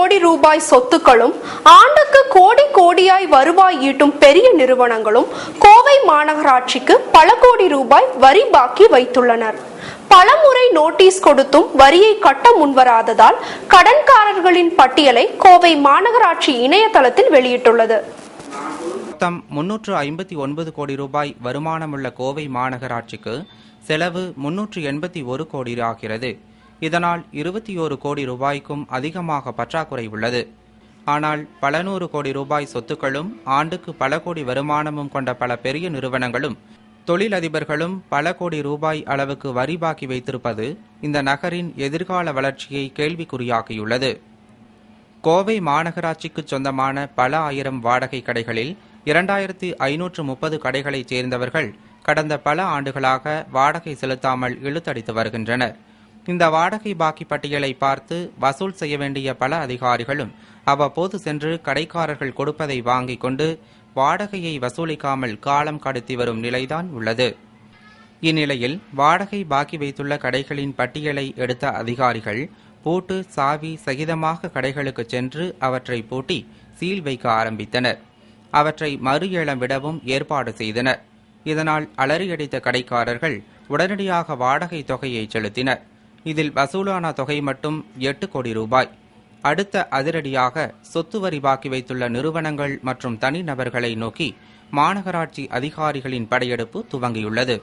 கோடி ரூபாய் சொத்துக்களும் ஆண்டுக்கு கோடி கோடியாய் வருவாய் ஈட்டும் பெரிய நிறுவனங்களும் கோவை மாநகராட்சிக்கு பல கோடி ரூபாய் வரி பாக்கி வைத்துள்ளனர். பலமுறை நோட்டீஸ் கொடுத்தும் வரியை கட்ட முன்வராததால் கடன்காரர்களின் பட்டியலை கோவை மாநகராட்சி இணையதளத்தில் வெளியிட்டுள்ளது. மொத்தம் 359 கோடி ரூபாய் வருமானமுள்ள கோவை மாநகராட்சிக்கு செலவு 381 கோடி ஆகிறது. இதனால் 21 கோடி ரூபாய்க்கும் அதிகமாக பற்றாக்குறை உள்ளது. ஆனால் பல நூறு கோடி ரூபாய் சொத்துக்களும் ஆண்டுக்கு பல கோடி வருமானமும் கொண்ட பல பெரிய நிறுவனங்களும் தொழிலதிபர்களும் பல கோடி ரூபாய் அளவுக்கு வரி பாக்கி வைத்திருப்பது இந்த நகரின் எதிர்கால வளர்ச்சியை கேள்விக்குறியாக்கியுள்ளது. கோவை மாநகராட்சிக்கு சொந்தமான பல ஆயிரம் வாடகை கடைகளில் 2530 கடைகளைச் சேர்ந்தவர்கள் கடந்த பல ஆண்டுகளாக வாடகை செலுத்தாமல் இழுத்தடித்து வருகின்றனர். இந்த வாடகை பாக்கி பட்டியலை பார்த்து வசூல் செய்ய வேண்டிய பல அதிகாரிகளும் அவ்வப்போது சென்று கடைக்காரர்கள் கொடுப்பதை வாங்கிக் கொண்டு வாடகையை வசூலிக்காமல் காலம் கடத்தி வரும் நிலைதான் உள்ளது. இந்நிலையில் வாடகை பாக்கி வைத்துள்ள கடைகளின் பட்டியலை எடுத்த அதிகாரிகள் பூட்டு சாவி சகிதமாக கடைகளுக்கு சென்று அவற்றை பூட்டி சீல் வைக்க ஆரம்பித்தனர். அவற்றை மறு ஏலம் விடவும் ஏற்பாடு செய்தனர். இதனால் அலறியடித்த கடைக்காரர்கள் உடனடியாக வாடகை தொகையை செலுத்தினர். இதில் வசூலான தொகை மட்டும் 8 கோடி ரூபாய். அடுத்த அதிரடியாக சொத்து வரி பாக்கி வைத்துள்ள நிறுவனங்கள் மற்றும் தனிநபர்களை நோக்கி மாநகராட்சி அதிகாரிகளின் படையெடுப்பு துவங்கியுள்ளது.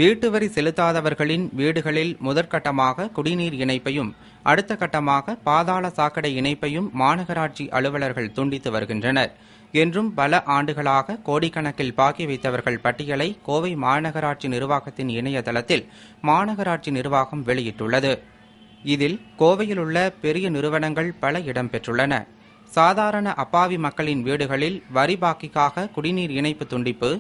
வீட்டு வரி செலுத்தாதவர்களின் வீடுகளில் முதற்கட்டமாக குடிநீர் இணைப்பையும் அடுத்த கட்டமாக பாதாள சாக்கடை இணைப்பையும் மாநகராட்சி அலுவலர்கள் துண்டித்து வருகின்றனர். என்றும் பல ஆண்டுகளாக கோடிக்கணக்கில் பாக்கி வைத்தவர்கள் பட்டியலை கோவை மாநகராட்சி நிர்வாகத்தின் இணையதளத்தில் மாநகராட்சி நிர்வாகம் வெளியிட்டுள்ளது. இதில் கோவையில் உள்ள பெரிய நிறுவனங்கள் பல இடம்பெற்றுள்ளன. சாதாரண அப்பாவி மக்களின் வீடுகளில் வரி பாக்கிக்காக குடிநீர் இணைப்பு துண்டிப்பு,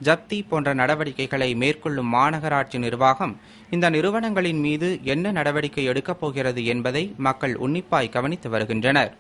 ஜப்தி போன்ற நடவடிக்கைகளை மேற்கொள்ளும் மாநகராட்சி நிர்வாகம் இந்த நிறுவனங்களின் மீது என்ன நடவடிக்கை எடுக்கப் போகிறது என்பதை மக்கள் உன்னிப்பாய் கவனித்து வருகின்றனர்.